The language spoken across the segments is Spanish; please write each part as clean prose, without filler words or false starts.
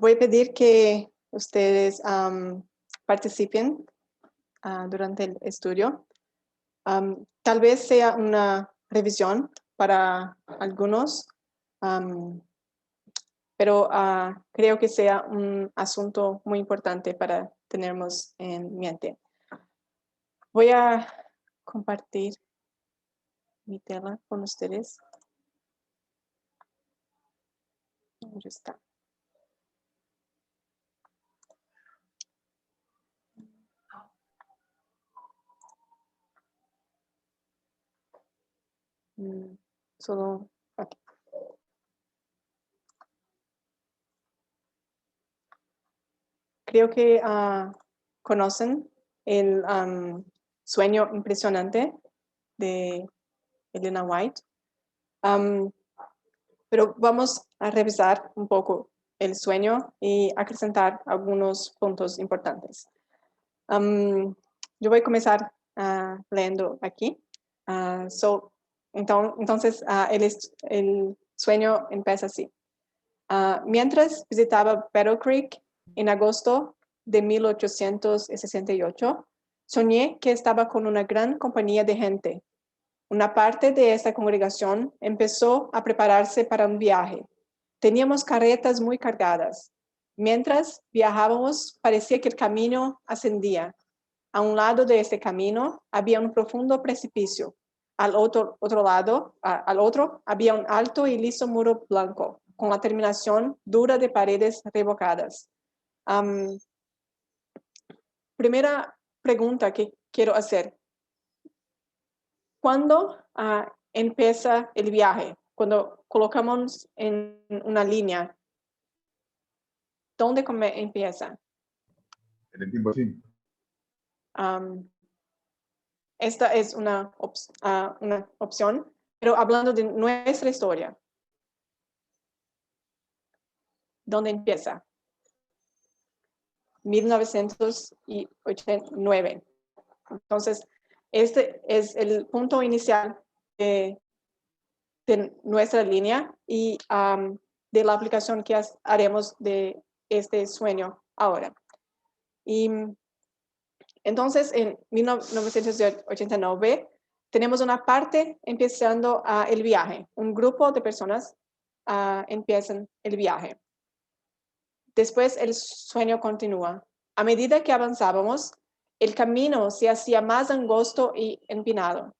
Voy a pedir que ustedes participen durante el estudio. Tal vez sea una revisión para algunos, pero creo que sea un asunto muy importante para tenernos en mente. Voy a compartir mi tela con ustedes. ¿Dónde está? Solo aquí. Creo que conocen el sueño impresionante de Elena White. Pero vamos a revisar un poco el sueño y acrecentar algunos puntos importantes. Yo voy a comenzar leyendo aquí. Entonces, el sueño empieza así. Mientras visitaba Battle Creek en agosto de 1868, soñé que estaba con una gran compañía de gente. Una parte de esta congregación empezó a prepararse para un viaje. Teníamos carretas muy cargadas. Mientras viajábamos, parecía que el camino ascendía. A un lado de este camino había un profundo precipicio. Al otro lado había un alto y liso muro blanco, con la terminación dura de paredes revocadas. Primera pregunta que quiero hacer. ¿Cuándo empieza el viaje? Cuando colocamos en una línea, ¿dónde empieza? En el tiempo así. Esta es una opción, pero hablando de nuestra historia. ¿Dónde empieza? 1989. Entonces, este es el punto inicial de nuestra línea y de la aplicación que haremos de este sueño ahora. Y entonces, en 1989, tenemos una parte empezando el viaje. Un grupo de personas empiezan el viaje. Después, el sueño continúa. A medida que avanzábamos, el camino se hacía más angosto y empinado.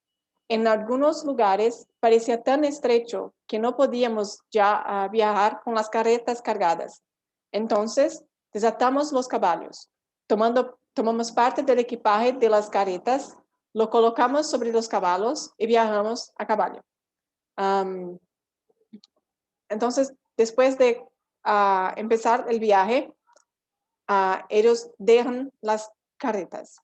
En algunos lugares parecía tan estrecho que no podíamos ya viajar con las carretas cargadas. Entonces, desatamos los caballos. Tomamos parte del equipaje de las carretas, lo colocamos sobre los caballos y viajamos a caballo. Entonces, después de empezar el viaje, ellos dejan las carretas.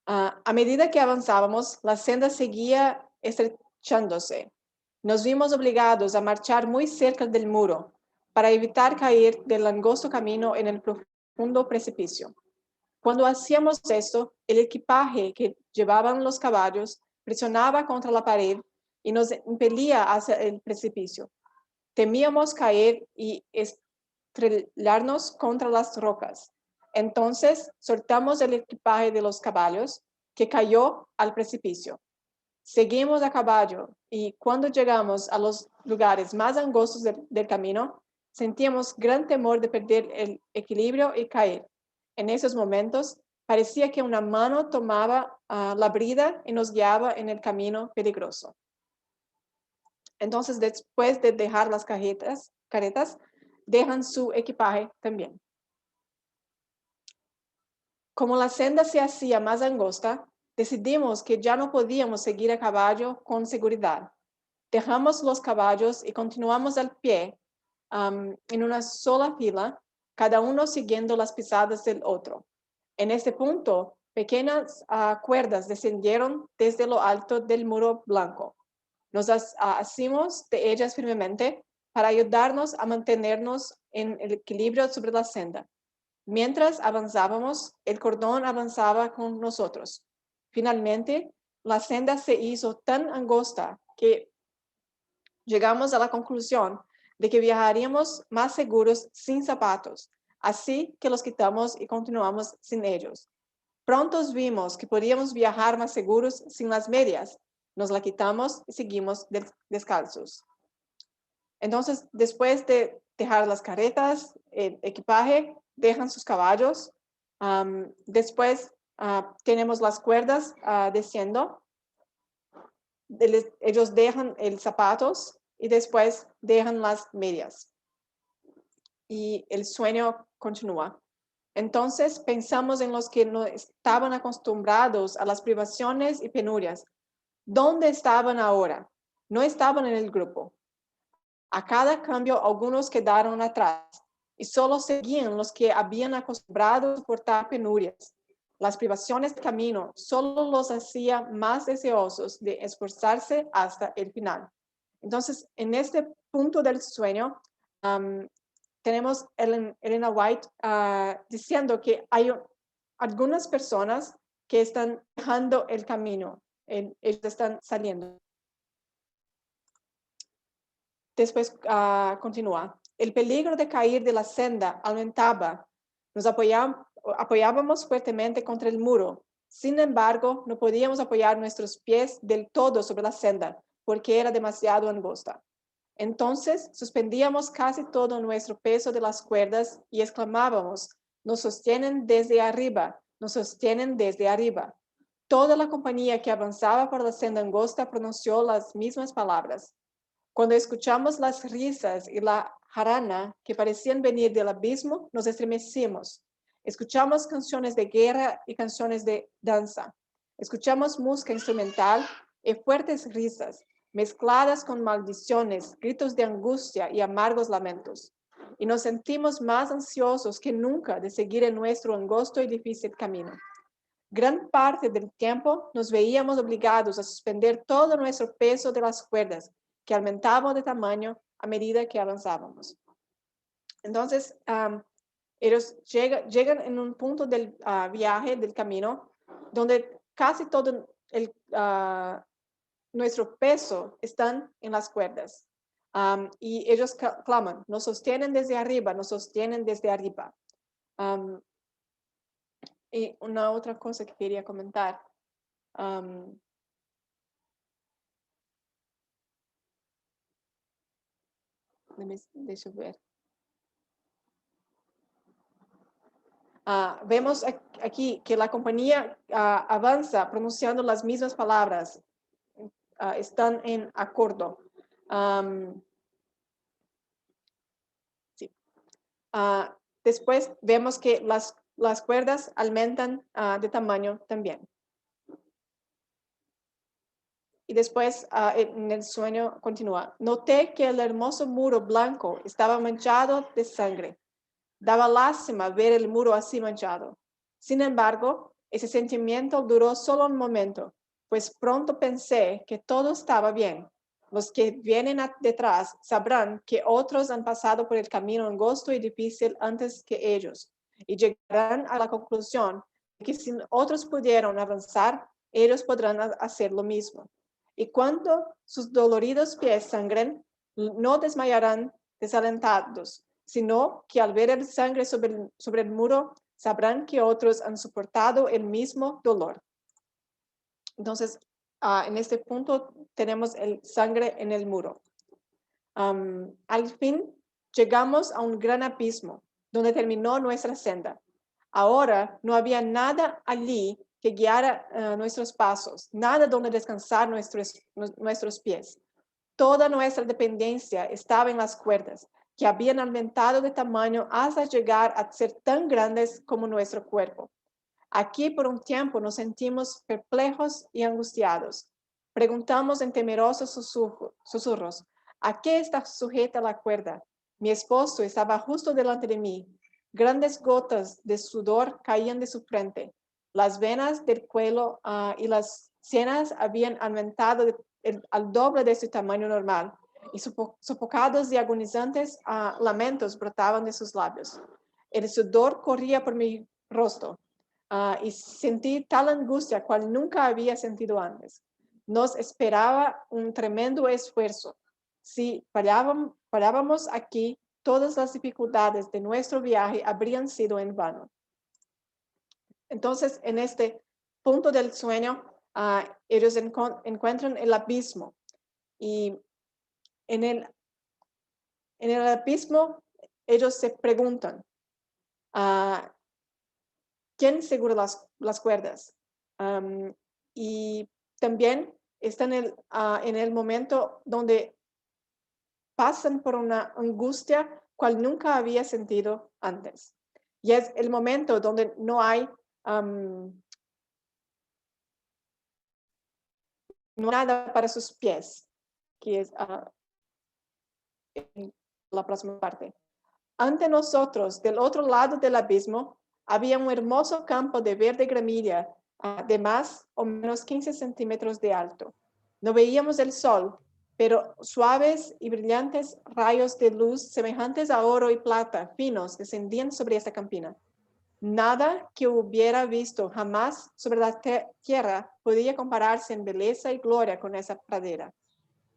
A medida que avanzábamos, la senda seguía estrechándose. Nos vimos obligados a marchar muy cerca del muro para evitar caer del angosto camino en el profundo precipicio. Cuando hacíamos esto, el equipaje que llevaban los caballos presionaba contra la pared y nos impelía hacia el precipicio. Temíamos caer y estrellarnos contra las rocas. Entonces soltamos el equipaje de los caballos, que cayó al precipicio. Seguimos a caballo y cuando llegamos a los lugares más angostos del camino, sentíamos gran temor de perder el equilibrio y caer. En esos momentos parecía que una mano tomaba la brida y nos guiaba en el camino peligroso. Entonces, después de dejar las carretas, dejan su equipaje también. Como la senda se hacía más angosta, decidimos que ya no podíamos seguir a caballo con seguridad. Dejamos los caballos y continuamos al pie, en una sola fila, cada uno siguiendo las pisadas del otro. En este punto, pequeñas cuerdas descendieron desde lo alto del muro blanco. Nos asimos de ellas firmemente para ayudarnos a mantenernos en el equilibrio sobre la senda. Mientras avanzábamos, el cordón avanzaba con nosotros. Finalmente, la senda se hizo tan angosta que llegamos a la conclusión de que viajaríamos más seguros sin zapatos, así que los quitamos y continuamos sin ellos. Pronto vimos que podíamos viajar más seguros sin las medias. Nos la quitamos y seguimos descalzos. Entonces, después de dejar las carretas, el equipaje, dejan sus caballos. Después tenemos las cuerdas desciendo. Ellos dejan los zapatos y después dejan las medias. Y el sueño continúa. Entonces pensamos en los que no estaban acostumbrados a las privaciones y penurias. ¿Dónde estaban ahora? No estaban en el grupo. A cada cambio, algunos quedaron atrás y solo seguían los que habían acostumbrado a soportar penurias. Las privaciones de camino solo los hacía más deseosos de esforzarse hasta el final. Entonces, en este punto del sueño, tenemos Elena White diciendo que hay algunas personas que están dejando el camino, ellos están saliendo. Después continúa. El peligro de caer de la senda aumentaba. Nos apoyábamos fuertemente contra el muro. Sin embargo, no podíamos apoyar nuestros pies del todo sobre la senda, porque era demasiado angosta. Entonces, suspendíamos casi todo nuestro peso de las cuerdas y exclamábamos, nos sostienen desde arriba, nos sostienen desde arriba. Toda la compañía que avanzaba por la senda angosta pronunció las mismas palabras. Cuando escuchamos las risas y la jarana que parecían venir del abismo, nos estremecimos. Escuchamos canciones de guerra y canciones de danza. Escuchamos música instrumental y fuertes risas, mezcladas con maldiciones, gritos de angustia y amargos lamentos. Y nos sentimos más ansiosos que nunca de seguir en nuestro angosto y difícil camino. Gran parte del tiempo nos veíamos obligados a suspender todo nuestro peso de las cuerdas, que aumentaban de tamaño a medida que avanzábamos. Entonces, ellos llegan en un punto del viaje, del camino, donde casi todo nuestro peso está en las cuerdas. Y ellos claman, nos sostienen desde arriba, nos sostienen desde arriba. Y una otra cosa que quería comentar. Deixa eu ver. Vemos aquí que la compañía avanza pronunciando las mismas palabras. Están en acuerdo. Sí. Después vemos que las cuerdas aumentan de tamaño también. Y después en el sueño continúa. Noté que el hermoso muro blanco estaba manchado de sangre. Daba lástima ver el muro así manchado. Sin embargo, ese sentimiento duró solo un momento, pues pronto pensé que todo estaba bien. Los que vienen detrás sabrán que otros han pasado por el camino angosto y difícil antes que ellos, y llegarán a la conclusión de que si otros pudieron avanzar, ellos podrán hacer lo mismo. Y cuando sus doloridos pies sangren, no desmayarán desalentados, sino que al ver el sangre sobre el muro, sabrán que otros han soportado el mismo dolor. Entonces, en este punto tenemos el sangre en el muro. Al fin, llegamos a un gran abismo, donde terminó nuestra senda. Ahora no había nada allí que guiara nuestros pasos, nada donde descansar nuestros pies. Toda nuestra dependencia estaba en las cuerdas, que habían aumentado de tamaño hasta llegar a ser tan grandes como nuestro cuerpo. Aquí por un tiempo nos sentimos perplejos y angustiados. Preguntamos en temerosos susurros, ¿a qué está sujeta la cuerda? Mi esposo estaba justo delante de mí. Grandes gotas de sudor caían de su frente. Las venas del cuello y las sienes habían aumentado al doble de su tamaño normal, y sofocados y agonizantes lamentos brotaban de sus labios. El sudor corría por mi rostro, y sentí tal angustia cual nunca había sentido antes. Nos esperaba un tremendo esfuerzo. Si parábamos aquí, todas las dificultades de nuestro viaje habrían sido en vano. Entonces, en este punto del sueño, ellos encuentran el abismo. Y en el abismo, ellos se preguntan, ¿quién segura las cuerdas? Y también están en el momento donde pasan por una angustia cual nunca había sentido antes. Y es el momento donde no hay nada para sus pies, que es en la próxima parte. Ante nosotros, del otro lado del abismo, había un hermoso campo de verde gramilla de más o menos 15 centímetros de alto. No veíamos el sol, pero suaves y brillantes rayos de luz semejantes a oro y plata finos descendían sobre esta campina. Nada que hubiera visto jamás sobre la tierra podía compararse en belleza y gloria con esa pradera.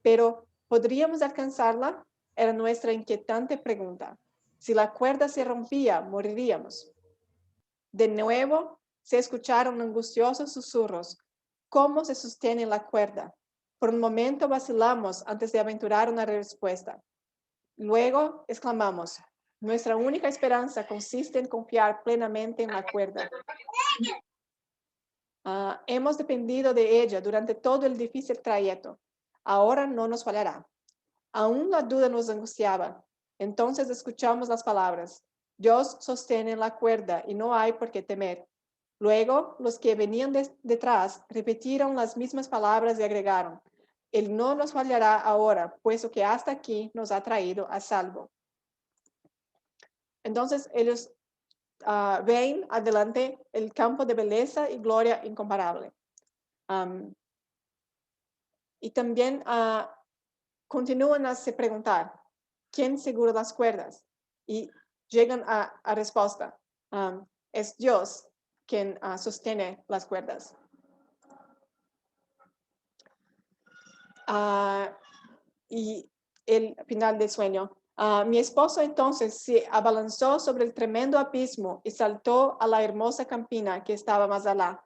Pero, ¿podríamos alcanzarla? Era nuestra inquietante pregunta. Si la cuerda se rompía, moriríamos. De nuevo se escucharon angustiosos susurros. ¿Cómo se sostiene la cuerda? Por un momento vacilamos antes de aventurar una respuesta. Luego exclamamos, nuestra única esperanza consiste en confiar plenamente en la cuerda. Hemos dependido de ella durante todo el difícil trayecto. Ahora no nos fallará. Aún la duda nos angustiaba. Entonces escuchamos las palabras. Dios sostiene la cuerda y no hay por qué temer. Luego, los que venían detrás repitieron las mismas palabras y agregaron, Él no nos fallará ahora, puesto que hasta aquí nos ha traído a salvo. Entonces, ellos ven adelante el campo de belleza y gloria incomparable. Y también continúan a se preguntar, ¿quién segura las cuerdas? Y llegan a respuesta, es Dios quien sostiene las cuerdas. Y el final del sueño. Mi esposo entonces se abalanzó sobre el tremendo abismo y saltó a la hermosa campina que estaba más allá.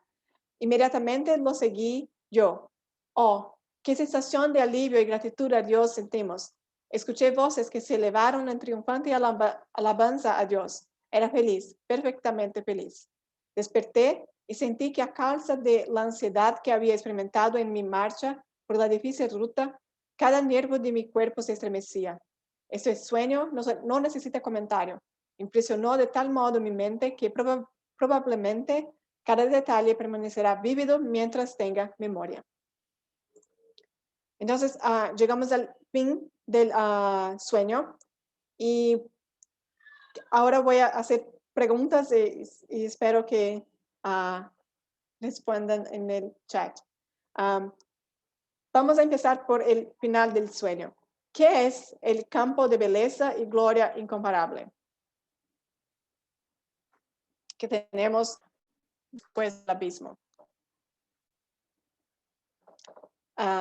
Inmediatamente lo seguí yo. Oh, qué sensación de alivio y gratitud a Dios sentimos. Escuché voces que se elevaron en triunfante alabanza a Dios. Era feliz, perfectamente feliz. Desperté y sentí que a causa de la ansiedad que había experimentado en mi marcha por la difícil ruta, cada nervio de mi cuerpo se estremecía. Este sueño no necesita comentario. Impresionó de tal modo mi mente que probablemente cada detalle permanecerá vívido mientras tenga memoria. Entonces, llegamos al fin del sueño y ahora voy a hacer preguntas y espero que respondan en el chat. Vamos a empezar por el final del sueño. ¿Qué es el campo de belleza y gloria incomparable que tenemos después del abismo?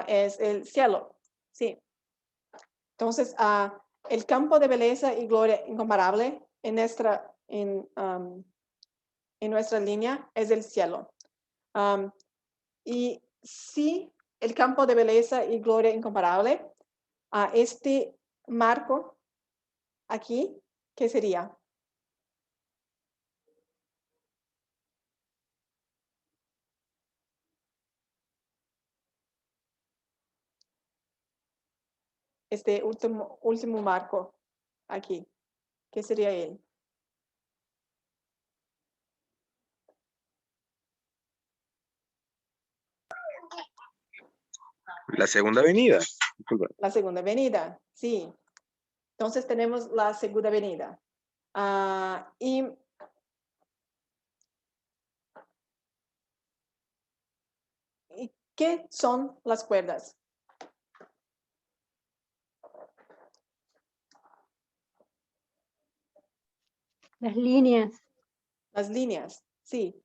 Es el cielo, sí. Entonces, el campo de belleza y gloria incomparable en nuestra línea es el cielo. Y si el campo de belleza y gloria incomparable, este marco aquí, ¿qué sería? Este último marco aquí, ¿qué sería él? La segunda avenida. La segunda avenida, sí. Entonces tenemos la segunda avenida. ¿Y qué son las cuerdas? Las líneas. Las líneas, sí.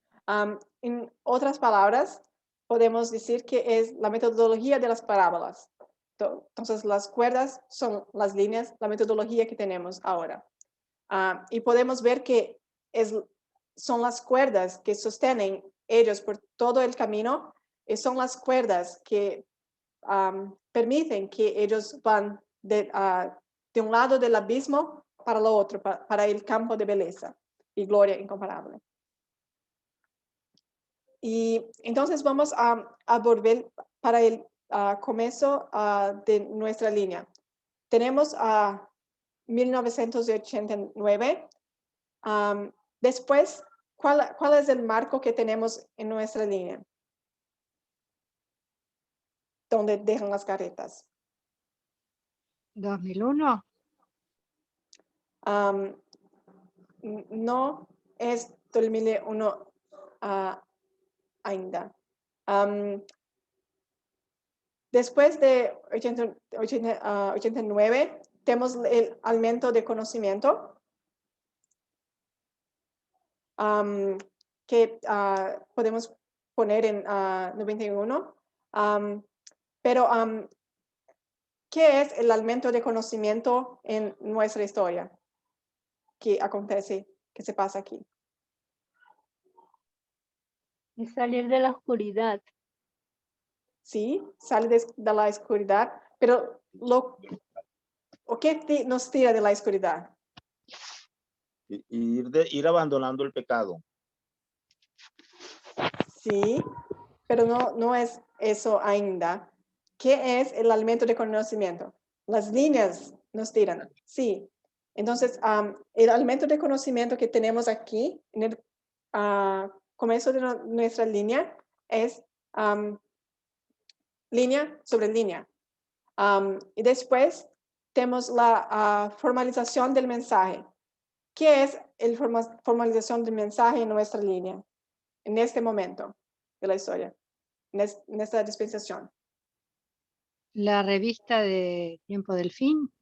En otras palabras, podemos decir que es la metodología de las parábolas. Entonces, las cuerdas son las líneas, la metodología que tenemos ahora. Y podemos ver que son las cuerdas que sostienen ellos por todo el camino, y son las cuerdas que permiten que ellos van de un lado del abismo para el otro, para el campo de belleza y gloria incomparable. Y entonces vamos a volver para el comienzo de nuestra línea. Tenemos 1989. Después, ¿cuál es el marco que tenemos en nuestra línea? Donde dejan las carretas. 2001. No es 2001 ainda. Después de 89, tenemos el aumento de conocimiento que podemos poner en 91. Pero, ¿qué es el aumento de conocimiento en nuestra historia? ¿Qué acontece? ¿Qué se pasa aquí? Es salir de la oscuridad. Sí, sale de la oscuridad, pero ¿qué nos tira de la oscuridad? Ir abandonando el pecado. Sí, pero no es eso ainda. ¿Qué es el aumento de conocimiento? Las líneas nos tiran, sí. Entonces, el aumento de conocimiento que tenemos aquí en el comienzo de nuestra línea es línea sobre línea. Y después tenemos la formalización del mensaje. ¿Qué es la formalización del mensaje en nuestra línea? En este momento de la historia, en esta dispensación. La revista de Tiempo del Fin.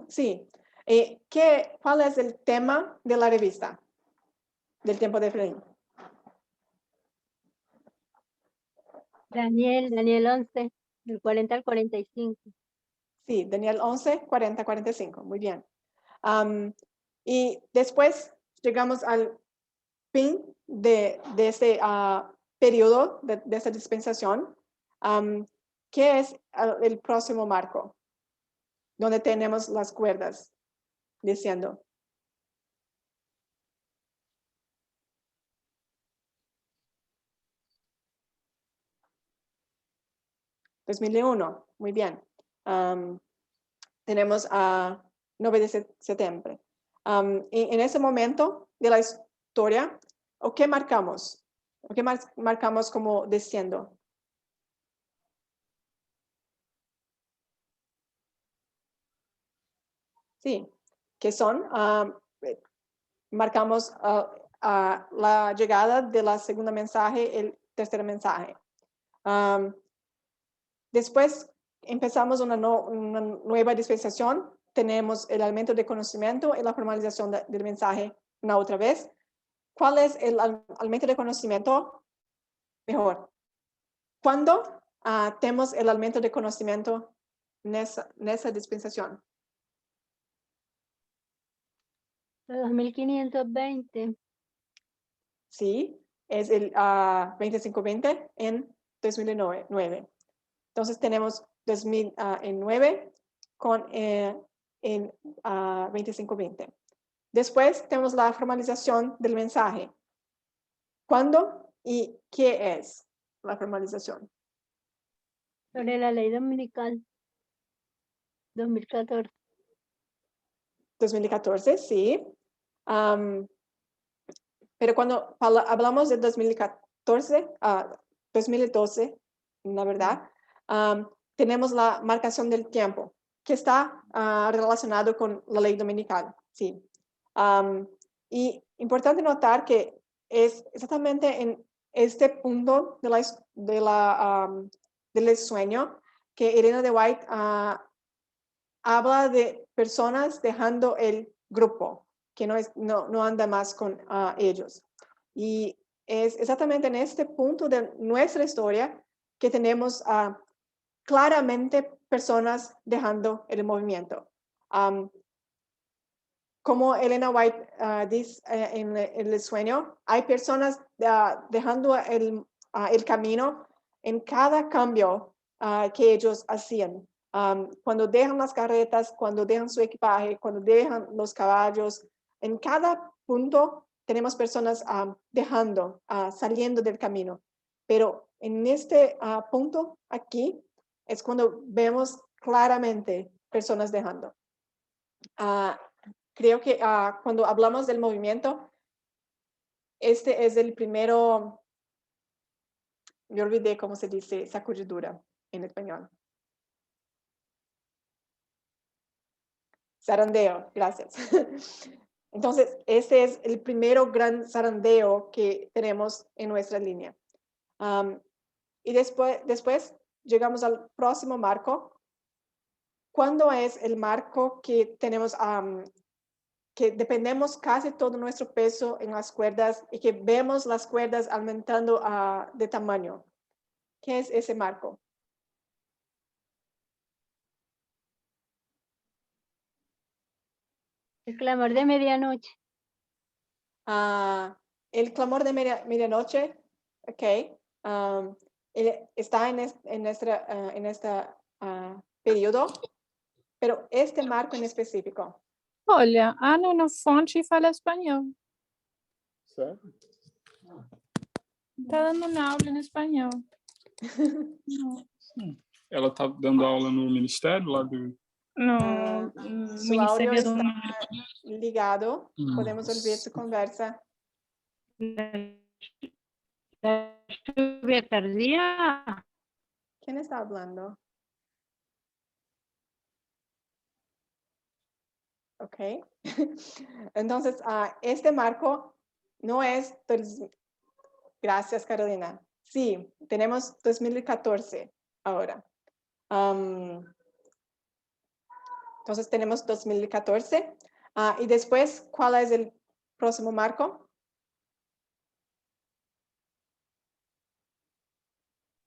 Sí. ¿Cuál es el tema de la revista del Tiempo del Fin? Daniel 11, del 40 al 45. Sí, Daniel 11, 40, 45. Muy bien. Y después llegamos al fin de este periodo, de esta dispensación. ¿Qué es el próximo marco? Donde tenemos las cuerdas diciendo. $2001, muy bien. Tenemos a 9 de septiembre. En ese momento de la historia, ¿o qué marcamos? ¿O qué marcamos como diciendo? Sí, que son, marcamos la llegada de la segunda mensaje, el tercer mensaje. Después empezamos una nueva dispensación. Tenemos el aumento de conocimiento y la formalización del mensaje una otra vez. ¿Cuál es el aumento de conocimiento? Mejor. ¿Cuándo tenemos el aumento de conocimiento en esa dispensación? 2520. Sí, es el 2520 en 2009. Entonces tenemos 2009 con en 2520. Después tenemos la formalización del mensaje. ¿Cuándo y qué es la formalización? Sobre la ley dominical. 2014. 2014, sí. Pero cuando hablamos de 2014, 2012, la verdad, tenemos la marcación del tiempo, que está relacionado con la ley dominical, sí. Y importante notar que es exactamente en este punto del sueño que Elena de White habla de personas dejando el grupo, que no anda más con ellos. Y es exactamente en este punto de nuestra historia que tenemos claramente personas dejando el movimiento. Como Elena White dice en el sueño, hay personas dejando el camino en cada cambio que ellos hacían. Cuando dejan las carretas, cuando dejan su equipaje, cuando dejan los caballos, en cada punto tenemos personas dejando, saliendo del camino. Pero en este punto aquí es cuando vemos claramente personas dejando. Creo que cuando hablamos del movimiento, este es el primero, me olvidé cómo se dice sacudidura en español. Zarandeo, gracias. Entonces, este es el primero gran zarandeo que tenemos en nuestra línea. Y después llegamos al próximo marco. ¿Cuándo es el marco que tenemos, que dependemos casi todo nuestro peso en las cuerdas y que vemos las cuerdas aumentando de tamaño? ¿Qué es ese marco? El clamor de medianoche. El clamor de medianoche, ok. Está en este periodo, pero este marco en específico. Olha, Ana na fonte fala espanhol. Sério? Tá dando uma aula em espanhol. Ela está dando aula no ministério lá do. No Su audio Ministério está do ligado. Podemos oír su conversa. La lluvia tardía. ¿Quién está hablando? Ok. Entonces, este marco no es... Gracias, Carolina. Sí, tenemos 2014 ahora. Entonces, tenemos 2014. Y después, ¿cuál es el próximo marco?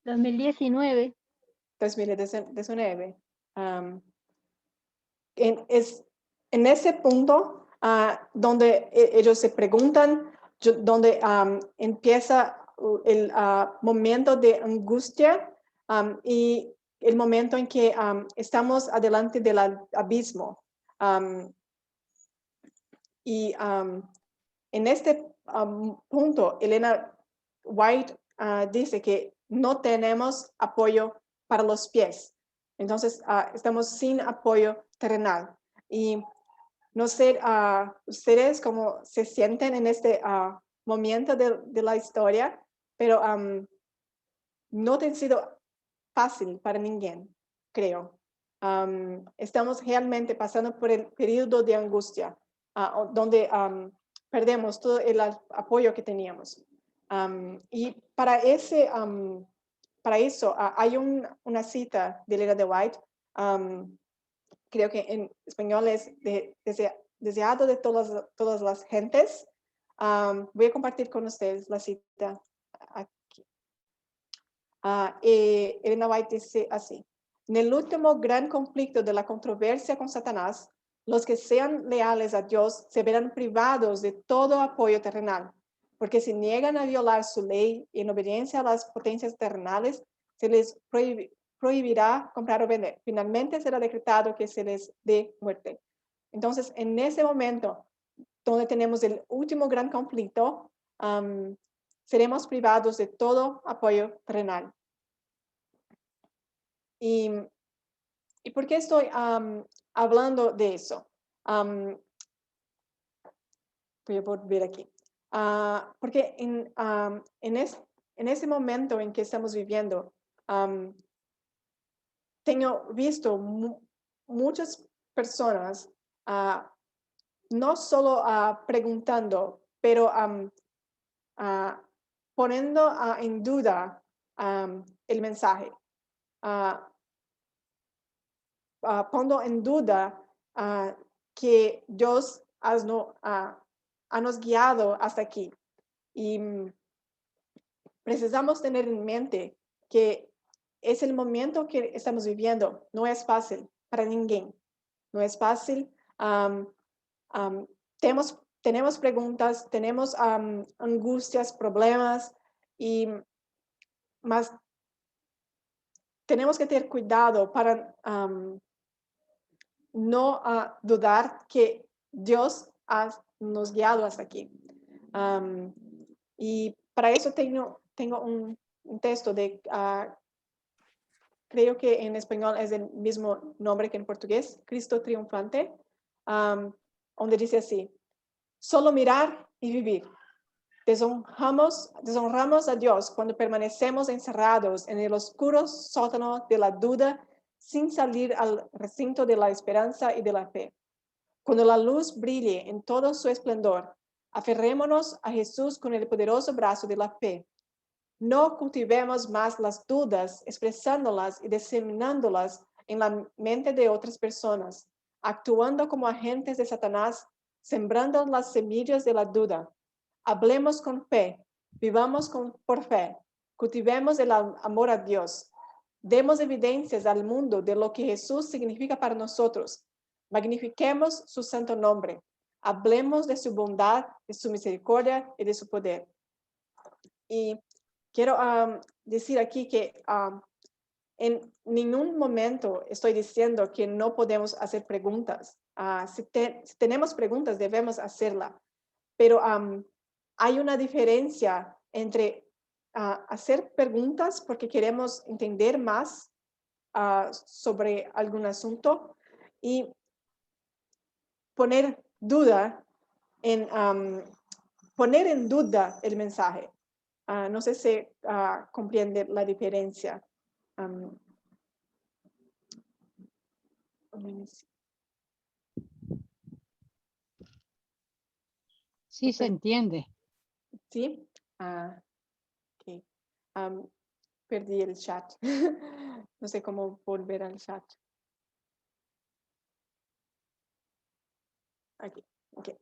2019. 2019. En ese punto donde ellos se preguntan, donde empieza el momento de angustia y el momento en que estamos adelante del abismo. En este punto, Elena White dice que no tenemos apoyo para los pies. Entonces, estamos sin apoyo terrenal. Y no sé, ustedes cómo se sienten en este momento de la historia, pero no ha sido fácil para ninguém, creo. Estamos realmente pasando por el periodo de angustia, donde perdemos todo el apoyo que teníamos. Y para eso hay una cita de Elena de White, creo que en español es deseado de todas las gentes. Voy a compartir con ustedes la cita aquí. Elena White dice así: en el último gran conflicto de la controversia con Satanás, los que sean leales a Dios se verán privados de todo apoyo terrenal, porque si niegan a violar su ley y en obediencia a las potencias terrenales, se les prohibirá comprar o vender. Finalmente será decretado que se les dé muerte. Entonces, en ese momento, donde tenemos el último gran conflicto, seremos privados de todo apoyo terrenal. ¿Y por qué estoy hablando de eso? Voy a volver aquí. Porque en ese momento en que estamos viviendo, tengo visto muchas personas no solo preguntando, pero poniendo en duda el mensaje. Pongo en duda que Dios ha nos guiado hasta aquí. Y precisamos tener en mente que es el momento que estamos viviendo. No es fácil para ninguém. No es fácil. Tenemos preguntas, tenemos angustias, problemas, mas tenemos que tener cuidado para no dudar que Dios nos guiado hasta aquí. Y para eso tengo un texto de, creo que en español es el mismo nombre que en portugués, Cristo triunfante, donde dice así: solo mirar y vivir. Deshonramos a Dios cuando permanecemos encerrados en el oscuro sótano de la duda sin salir al recinto de la esperanza y de la fe. Cuando la luz brille en todo su esplendor, aferrémonos a Jesús con el poderoso brazo de la fe. No cultivemos más las dudas, expresándolas y diseminándolas en la mente de otras personas, actuando como agentes de Satanás, sembrando las semillas de la duda. Hablemos con fe, vivamos por fe, cultivemos el amor a Dios. Demos evidencias al mundo de lo que Jesús significa para nosotros. Magnifiquemos su santo nombre. Hablemos de su bondad, de su misericordia y de su poder. Y quiero decir aquí que en ningún momento estoy diciendo que no podemos hacer preguntas. Si tenemos preguntas, debemos hacerla. Pero hay una diferencia entre hacer preguntas porque queremos entender más sobre algún asunto y poner en duda el mensaje. No sé si comprende la diferencia. Sí, se entiende. ¿Sí? Okay. Perdí el chat. No sé cómo volver al chat. Aquí. Okay.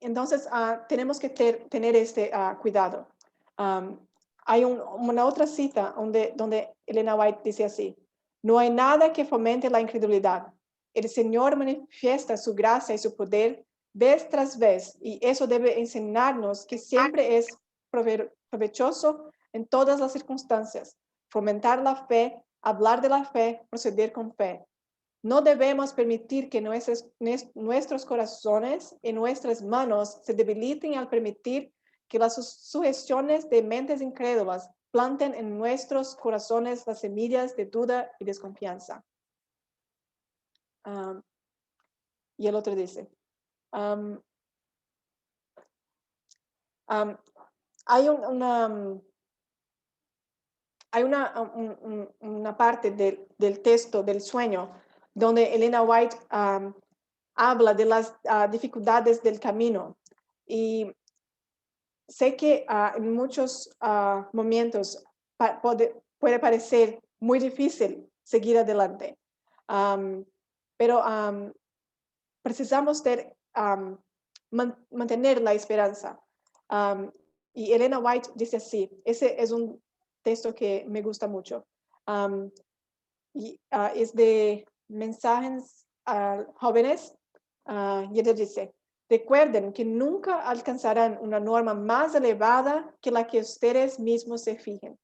Entonces, tenemos que tener este cuidado. Hay una otra cita donde Elena White dice así: no hay nada que fomente la incredulidad. El Señor manifiesta su gracia y su poder vez tras vez, y eso debe enseñarnos que siempre es provechoso en todas las circunstancias. Fomentar la fe, hablar de la fe, proceder con fe. No debemos permitir que nuestros corazones y nuestras manos se debiliten al permitir que las sugestiones de mentes incrédulas planten en nuestros corazones las semillas de duda y desconfianza. Y el otro dice, hay una parte del texto del sueño donde Elena White habla de las dificultades del camino. Y sé que en muchos momentos puede parecer muy difícil seguir adelante, pero precisamos mantener la esperanza. Y Elena White dice así, ese es un texto que me gusta mucho. Y es de Mensajes a Jóvenes, y ella dice: recuerden que nunca alcanzarán una norma más elevada que la que ustedes mismos se fijen.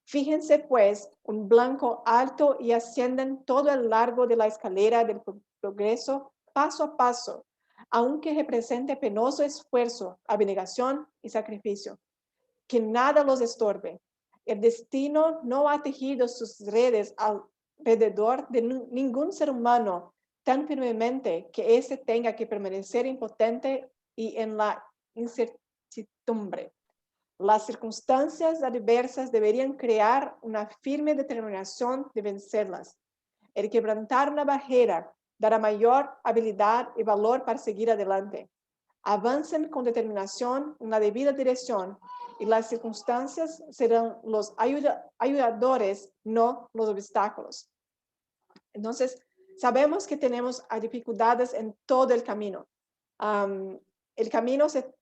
Fíjense pues un blanco alto y asciendan todo el largo de la escalera del progreso paso a paso, aunque represente penoso esfuerzo, abnegación y sacrificio. Que nada los estorbe. El destino no ha tejido sus redes alrededor de ningún ser humano tan firmemente que éste tenga que permanecer impotente y en la incertidumbre. Las circunstancias adversas deberían crear una firme determinación de vencerlas. El quebrantar una barrera dará mayor habilidad y valor para seguir adelante. Avancen con determinación en la debida dirección y las circunstancias serán los ayudadores, no los obstáculos. Entonces, sabemos que tenemos dificultades en todo el camino. El camino se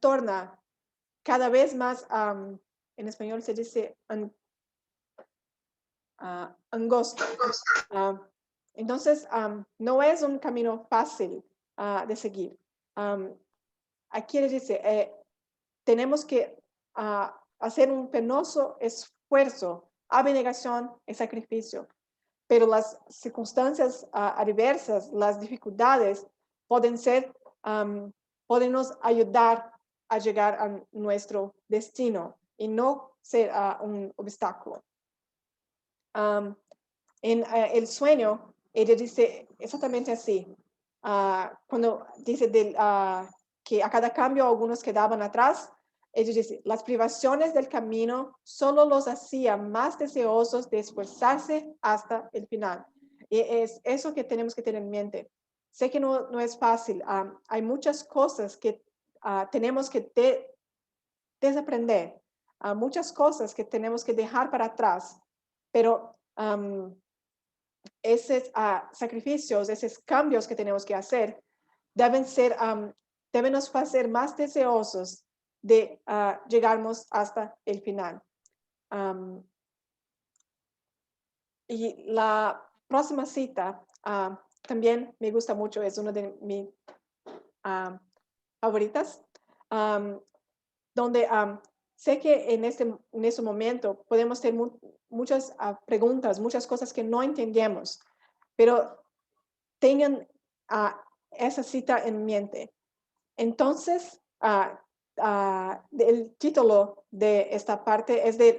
torna cada vez más en español se dice angosto. Entonces, no es un camino fácil de seguir. Aquí le dice, tenemos que hacer un penoso esfuerzo, abnegación y sacrificio. Pero las circunstancias adversas, las dificultades, pueden nos ayudar a llegar a nuestro destino y no ser un obstáculo. En el sueño, ella dice exactamente así. Cuando dice que a cada cambio algunos quedaban atrás, ella dice, las privaciones del camino solo los hacían más deseosos de esforzarse hasta el final. Y es eso que tenemos que tener en mente. Sé que no es fácil. Hay muchas cosas que tenemos que desaprender. Muchas cosas que tenemos que dejar para atrás. Pero esos sacrificios, esos cambios que tenemos que hacer, deben nos hacer más deseosos de llegarnos hasta el final. Y la próxima cita también me gusta mucho, es una de mis favoritas, donde sé que en ese momento podemos tener muchas preguntas, muchas cosas que no entendemos, pero tengan esa cita en mente. Entonces, el título de esta parte es de,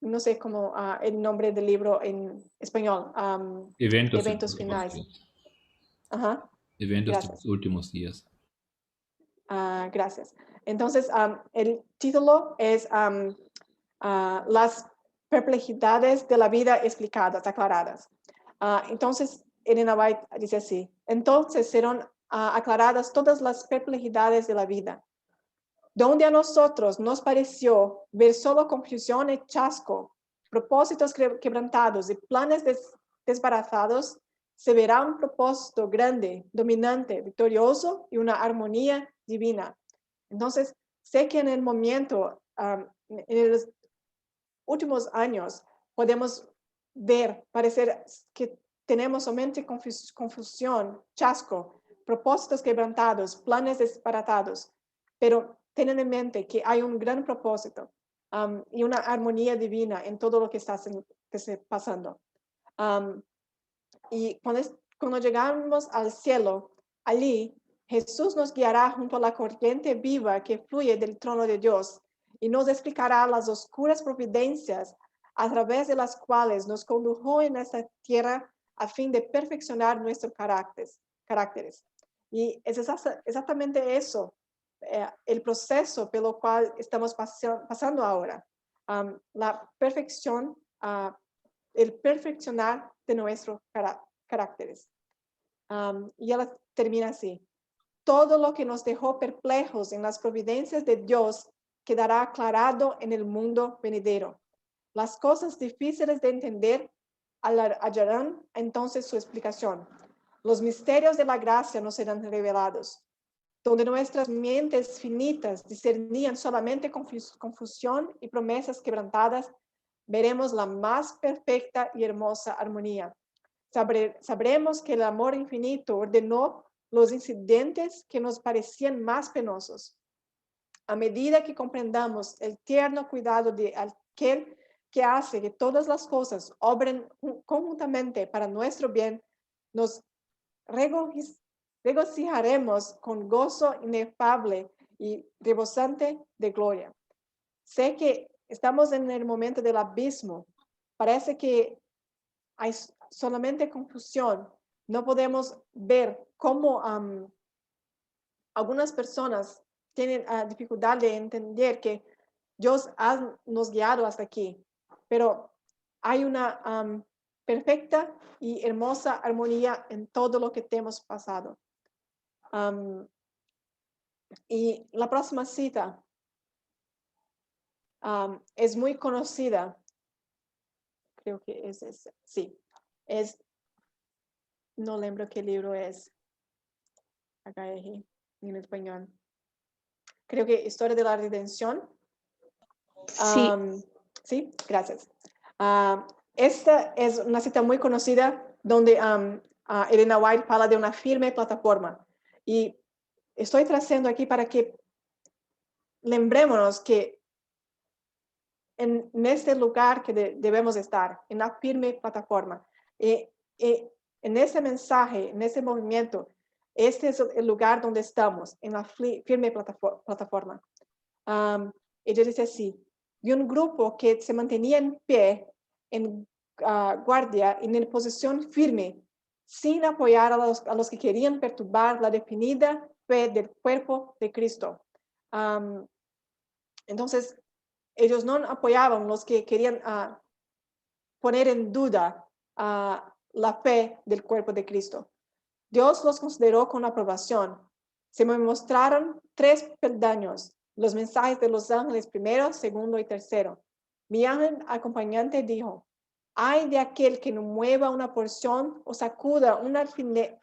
no sé cómo el nombre del libro en español. Eventos finales. Ajá. Eventos de Gracias. los últimos días. Gracias. Entonces, el título es Las perplejidades de la vida explicadas, aclaradas. Entonces, Elena White dice así, entonces serán aclaradas todas las perplejidades de la vida. Donde a nosotros nos pareció ver solo confusión y chasco, propósitos quebrantados y planes desbaratados, se verá un propósito grande, dominante, victorioso y una armonía divina. Entonces, sé que en el momento, en los últimos años, podemos parecer que tenemos solamente confusión, chasco, propósitos quebrantados, planes desbaratados, pero tengan en mente que hay un gran propósito y una armonía divina en todo lo que está pasando. Y cuando llegamos al cielo, allí Jesús nos guiará junto a la corriente viva que fluye del trono de Dios y nos explicará las oscuras providencias a través de las cuales nos condujo en esta tierra a fin de perfeccionar nuestros caracteres. Y es exactamente eso, el proceso por lo cual estamos pasando ahora. La perfección, el perfeccionar de nuestros caracteres. Y ella termina así. Todo lo que nos dejó perplejos en las providencias de Dios quedará aclarado en el mundo venidero. Las cosas difíciles de entender hallarán entonces su explicación. Los misterios de la gracia nos serán revelados. Donde nuestras mentes finitas discernían solamente confusión y promesas quebrantadas, veremos la más perfecta y hermosa armonía. Sabremos que el amor infinito ordenó los incidentes que nos parecían más penosos. A medida que comprendamos el tierno cuidado de aquel que hace que todas las cosas obren conjuntamente para nuestro bien, nos regocijaremos con gozo inefable y rebosante de gloria. Sé que estamos en el momento del abismo. Parece que hay solamente confusión. No podemos ver cómo algunas personas tienen dificultad de entender que Dios nos guiado hasta aquí. Pero hay una perfecta y hermosa armonía en todo lo que hemos pasado. Y la próxima cita es muy conocida. Creo que es ese. Sí, no lembro qué libro es. Acá en español. creo que Historia de la Redención. Sí. Sí, gracias. Esta es una cita muy conocida donde Elena White habla de una firme plataforma. Y estoy trazando aquí para que lembrémonos que en este lugar que debemos estar, en la firme plataforma. En ese mensaje, en ese movimiento, este es el lugar donde estamos, en la firme plataforma. Ella dice así, de un grupo que se mantenía en pie, en guardia, en posición firme, sin apoyar a los que querían perturbar la definida fe del cuerpo de Cristo. Entonces, ellos no apoyaban los que querían poner en duda la fe del cuerpo de Cristo. Dios los consideró con aprobación. Se me mostraron 3 peldaños, los mensajes de los ángeles primero, segundo y tercero. Mi ángel acompañante dijo, ay de aquel que no mueva una porción o sacuda un alfiler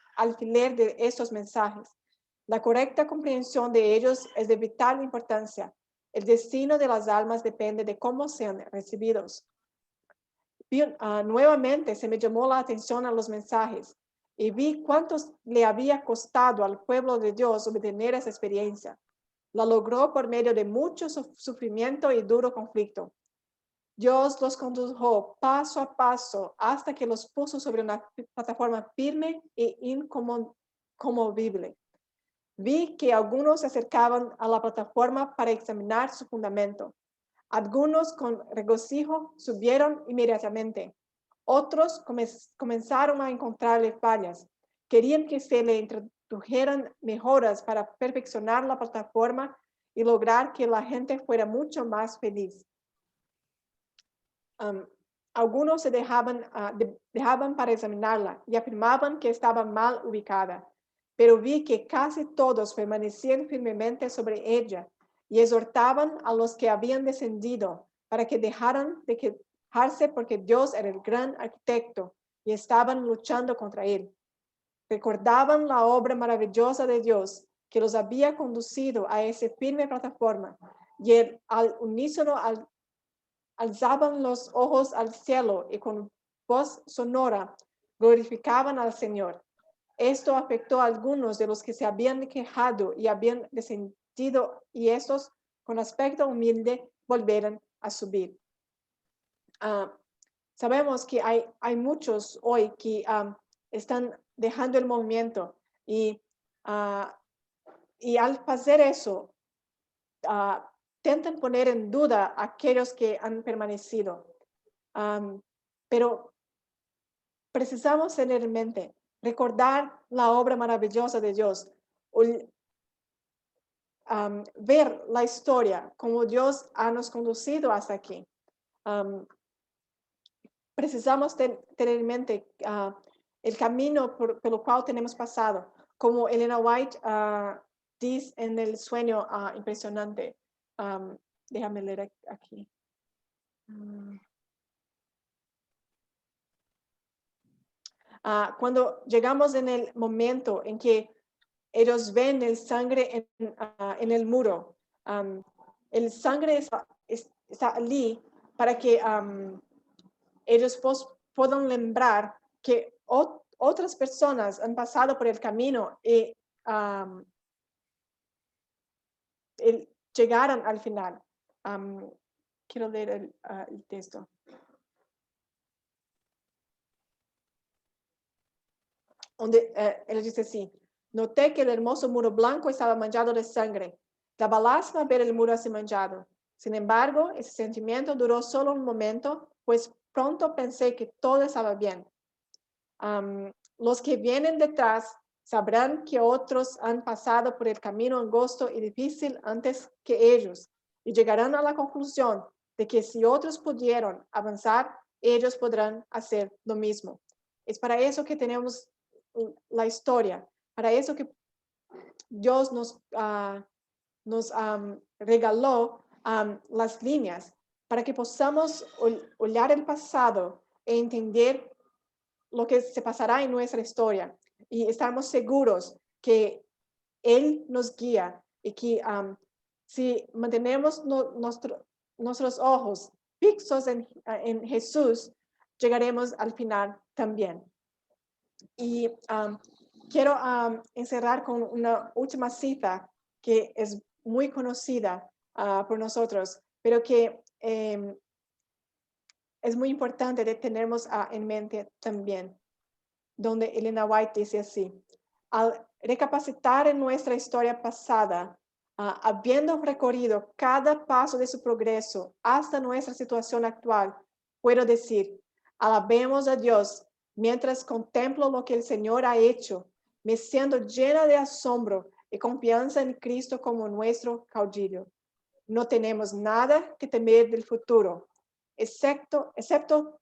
de estos mensajes. La correcta comprensión de ellos es de vital importancia. El destino de las almas depende de cómo sean recibidos. Nuevamente se me llamó la atención a los mensajes y vi cuántos le había costado al pueblo de Dios obtener esa experiencia. La logró por medio de mucho sufrimiento y duro conflicto. Dios los condujo paso a paso hasta que los puso sobre una plataforma firme e inconmovible. Vi que algunos se acercaban a la plataforma para examinar su fundamento. Algunos con regocijo subieron inmediatamente. Otros comenzaron a encontrarle fallas. Querían que se le introdujeran mejoras para perfeccionar la plataforma y lograr que la gente fuera mucho más feliz. Algunos se dejaban para examinarla y afirmaban que estaba mal ubicada, pero vi que casi todos permanecían firmemente sobre ella y exhortaban a los que habían descendido para que dejaran de quejarse porque Dios era el gran arquitecto y estaban luchando contra él. Recordaban la obra maravillosa de Dios que los había conducido a esa firme plataforma y al unísono alzaban los ojos al cielo y con voz sonora glorificaban al Señor. Esto afectó a algunos de los que se habían quejado y habían descendido, y estos, con aspecto humilde, volvieron a subir. Sabemos que hay muchos hoy que están dejando el movimiento y al hacer eso, intentan poner en duda a aquellos que han permanecido. Pero precisamos tener en mente, recordar la obra maravillosa de Dios, ver la historia, como Dios nos conducido hasta aquí. Precisamos tener en mente el camino por el cual tenemos pasado, como Elena White dice en el sueño impresionante. Déjame leer aquí. Cuando llegamos en el momento en que ellos ven el sangre en el muro, el sangre está allí para que ellos puedan lembrar que otras personas han pasado por el camino y llegaron al final. Quiero leer el texto. Donde él dice así: noté que el hermoso muro blanco estaba manchado de sangre. Daba lástima ver el muro así manchado. Sin embargo, ese sentimiento duró solo un momento, pues pronto pensé que todo estaba bien. Los que vienen detrás sabrán que otros han pasado por el camino angosto y difícil antes que ellos y llegarán a la conclusión de que si otros pudieron avanzar, ellos podrán hacer lo mismo. Es para eso que tenemos la historia, para eso que Dios nos regaló las líneas, para que podamos olhar el pasado e entender lo que se pasará en nuestra historia y estamos seguros que Él nos guía y que si mantenemos nuestros ojos fixos en Jesús, llegaremos al final también. Y quiero encerrar con una última cita que es muy conocida por nosotros, pero que es muy importante de tenernos en mente también, donde Elena White dice así: al recapacitar en nuestra historia pasada, habiendo recorrido cada paso de su progreso hasta nuestra situación actual, puedo decir, alabemos a Dios mientras contemplo lo que el Señor ha hecho, me siento llena de asombro y confianza en Cristo como nuestro caudillo. No tenemos nada que temer del futuro, excepto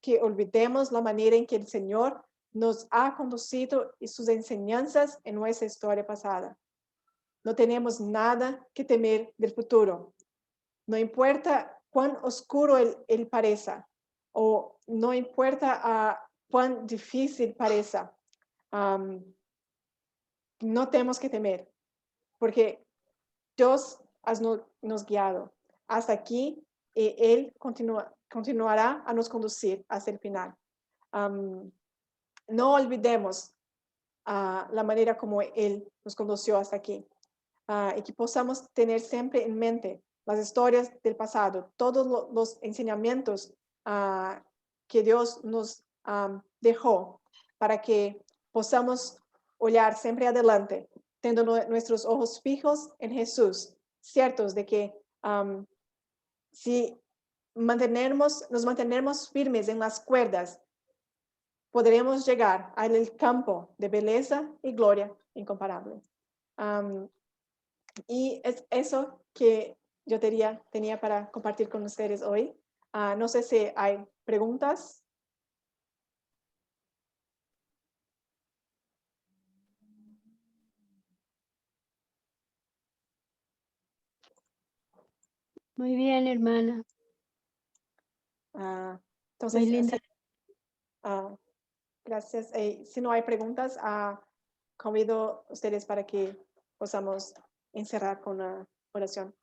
que olvidemos la manera en que el Señor nos ha conducido y sus enseñanzas en nuestra historia pasada. No tenemos nada que temer del futuro. No importa cuán oscuro él parezca, o no importa cuán difícil parezca, no tenemos que temer, porque Dios nos guiado hasta aquí y Él continuará a nos conducir hasta el final. No olvidemos la manera como Él nos condució hasta aquí, y que podamos tener siempre en mente las historias del pasado, todos los enseñamientos que Dios nos dejó, para que podamos olhar siempre adelante, teniendo nuestros ojos fijos en Jesús, ciertos de que si nos mantenemos firmes en las cuerdas, podremos llegar al campo de belleza y gloria incomparable. Y es eso que yo tenía para compartir con ustedes hoy. No sé si hay preguntas. Muy bien, hermana. Entonces, Muy linda. gracias. Si no hay preguntas, convido a ustedes para que podamos encerrar con la oración.